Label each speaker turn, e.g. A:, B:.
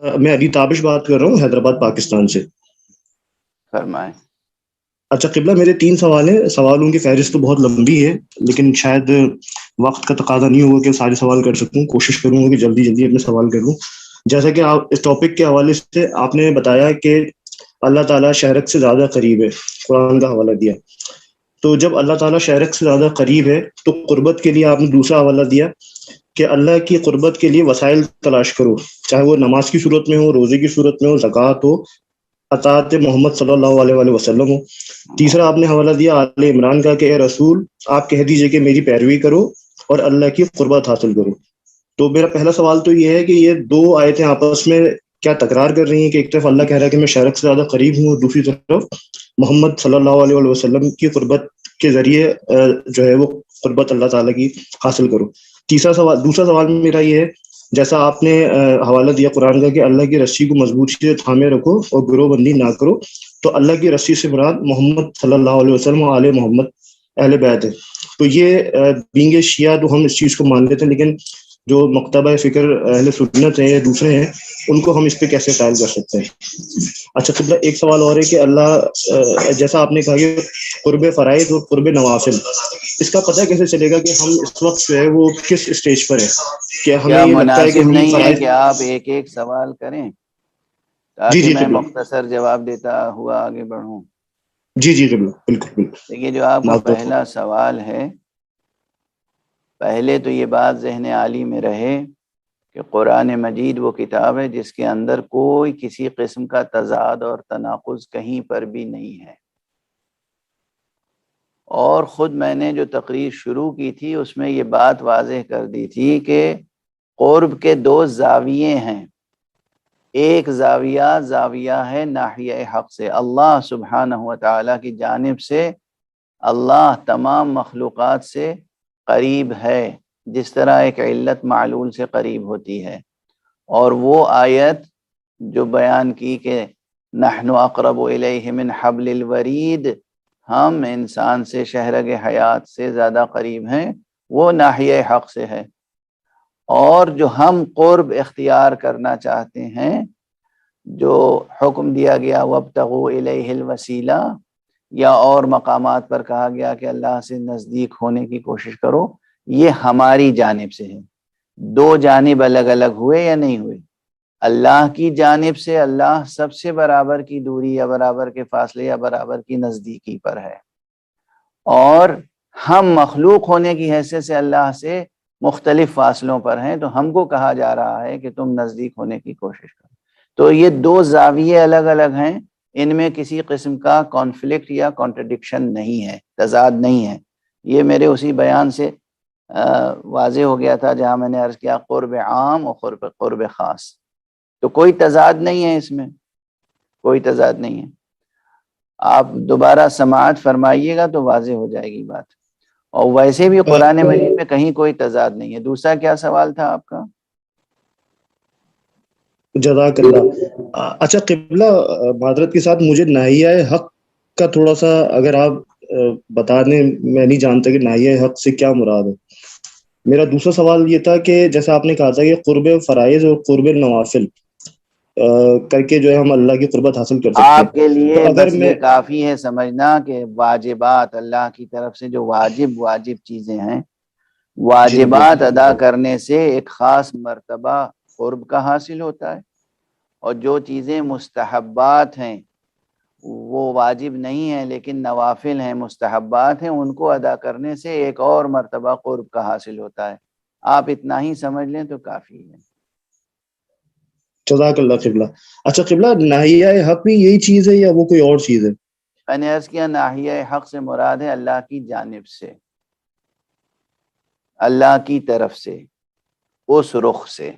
A: میں علی تابش بات کر رہا ہوں حیدرآباد پاکستان سے۔
B: فرمائیں۔
A: اچھا قبلہ، میرے 3 سوال ہیں، سوالوں کی فہرست تو بہت لمبی ہے لیکن شاید وقت کا تقاضا نہیں ہوگا کہ سارے سوال کر سکوں، کوشش کروں گا کہ جلدی جلدی اپنے سوال کر لوں۔ جیسا کہ آپ اس ٹاپک کے حوالے سے آپ نے بتایا کہ اللہ تعالیٰ شہرک سے زیادہ قریب ہے، قرآن کا حوالہ دیا، تو جب اللہ تعالیٰ شہرک سے زیادہ قریب ہے تو قربت کے لیے آپ نے دوسرا حوالہ دیا کہ اللہ کی قربت کے لیے وسائل تلاش کرو، چاہے وہ نماز کی صورت میں ہو، روزے کی صورت میں ہو، زکوٰۃ ہو، اطاعت محمد صلی اللہ علیہ وآلہ وسلم ہو۔ تیسرا آپ نے حوالہ دیا آل عمران کا کہ اے رسول آپ کہہ دیجئے کہ میری پیروی کرو اور اللہ کی قربت حاصل کرو۔ تو میرا پہلا سوال تو یہ ہے کہ یہ دو آیتیں آپس میں کیا تکرار کر رہی ہیں کہ ایک طرف اللہ کہہ رہا ہے کہ میں شرک سے زیادہ قریب ہوں اور دوسری طرف محمد صلی اللہ علیہ وآلہ وسلم کی قربت کے ذریعے جو ہے وہ قربت اللہ تعالیٰ کی حاصل کرو۔ دوسرا سوال میرا یہ ہے، جیسا آپ نے حوالہ دیا قرآن کا کہ اللہ کی رسی کو مضبوطی سے تھامے رکھو اور گروہ بندی نہ کرو، تو اللہ کی رسی سے مراد محمد صلی اللہ علیہ وسلم و آل محمد اہل بیت ہے۔ تو یہ بینگ شیعہ تو ہم اس چیز کو مان لیتے ہیں، لیکن جو مکتبہ فکر اہل سنت ہیں یا دوسرے ہیں ان کو ہم اس پہ کیسے قائل کر سکتے ہیں؟ اچھا قبلہ، ایک سوال اور ہے کہ اللہ جیسا آپ نے کہا کہ قرب فرائض اور قرب نوافل، اس کا پتہ کیسے چلے گا کہ ہم اس وقت جو ہے وہ کس اسٹیج پر ہے؟ کہ ہمیں
B: کیا
A: یہ لگتا ہے کہ
B: مناسب
A: ہم
B: نہیں ہے
A: فرائض...
B: کہ آپ ایک ایک سوال کریں
A: جی
B: تاکہ
A: جی
B: میں
A: قبلہ،
B: مختصر جواب دیتا ہوا آگے بڑھوں؟
A: جی جی قبلہ، بالکل بالکل،
B: دیکھیے، جو آپ کا
A: معذرت ہو۔
B: پہلا سوال ہے، پہلے تو یہ بات ذہن عالی میں رہے کہ قرآن مجید وہ کتاب ہے جس کے اندر کوئی کسی قسم کا تضاد اور تناقض کہیں پر بھی نہیں ہے، اور خود میں نے جو تقریر شروع کی تھی اس میں یہ بات واضح کر دی تھی کہ قرب کے 2 زاویے ہیں۔ ایک زاویہ ہے ناحیہ حق سے، اللہ سبحانہ و تعالیٰ کی جانب سے اللہ تمام مخلوقات سے قریب ہے، جس طرح ایک علت معلول سے قریب ہوتی ہے، اور وہ آیت جو بیان کی کہ نحن اقرب الیہ من حبل الورید، ہم انسان سے شہرگ حیات سے زیادہ قریب ہیں، وہ ناحیہ حق سے ہے۔ اور جو ہم قرب اختیار کرنا چاہتے ہیں، جو حکم دیا گیا وابتغوا الیہ الوسیلہ، یا اور مقامات پر کہا گیا کہ اللہ سے نزدیک ہونے کی کوشش کرو، یہ ہماری جانب سے ہے۔ 2 جانب الگ الگ ہوئے یا نہیں ہوئے؟ اللہ کی جانب سے اللہ سب سے برابر کی دوری یا برابر کے فاصلے یا برابر کی نزدیکی پر ہے، اور ہم مخلوق ہونے کی حیثیت سے اللہ سے مختلف فاصلوں پر ہیں، تو ہم کو کہا جا رہا ہے کہ تم نزدیک ہونے کی کوشش کرو۔ تو یہ 2 زاویے الگ الگ ہیں، ان میں کسی قسم کا کانفلکٹ یا کانٹرڈکشن نہیں ہے، تضاد نہیں ہے۔ یہ میرے اسی بیان سے واضح ہو گیا تھا جہاں میں نے عرض کیا قرب عام اور قرب خاص، تو کوئی تضاد نہیں ہے، اس میں کوئی تضاد نہیں ہے۔ آپ دوبارہ سماعت فرمائیے گا تو واضح ہو جائے گی بات، اور ویسے بھی قرآن مجید میں کہیں کوئی تضاد نہیں ہے۔ دوسرا کیا سوال تھا آپ کا؟
A: جزاک اللہ۔ اچھا قبلہ، معذرت کے ساتھ مجھے ناحیہ حق کا تھوڑا سا اگر آپ بتا دیں، میں نہیں جانتا کہ ناحیہ حق سے کیا مراد ہے۔ میرا دوسرا سوال یہ تھا کہ جیسا آپ نے کہا تھا کہ قرب فرائض اور قرب نوافل کر کے جو ہے ہم اللہ کی قربت حاصل کر سکتے
B: آپ
A: ہیں،
B: کے لیے
A: تو اگر
B: بس
A: میں...
B: یہ کافی ہے سمجھنا کہ واجبات اللہ کی طرف سے جو واجب چیزیں ہیں،
A: جی جی
B: واجبات ادا کرنے سے ایک خاص مرتبہ قرب کا حاصل ہوتا ہے، اور جو چیزیں مستحبات ہیں وہ واجب نہیں ہیں لیکن نوافل ہیں، مستحبات ہیں، ان کو ادا کرنے سے ایک اور مرتبہ قرب کا حاصل ہوتا ہے۔ آپ اتنا ہی سمجھ لیں تو کافی ہے۔
A: جزاک اللہ قبلہ۔ اچھا قبلہ، ناحیہ حق بھی یہی چیز ہے یا وہ کوئی اور چیز ہے؟
B: میں نے عرض کیا ناحیہ حق سے مراد ہے اللہ کی جانب سے، اللہ کی طرف سے، اس رخ سے۔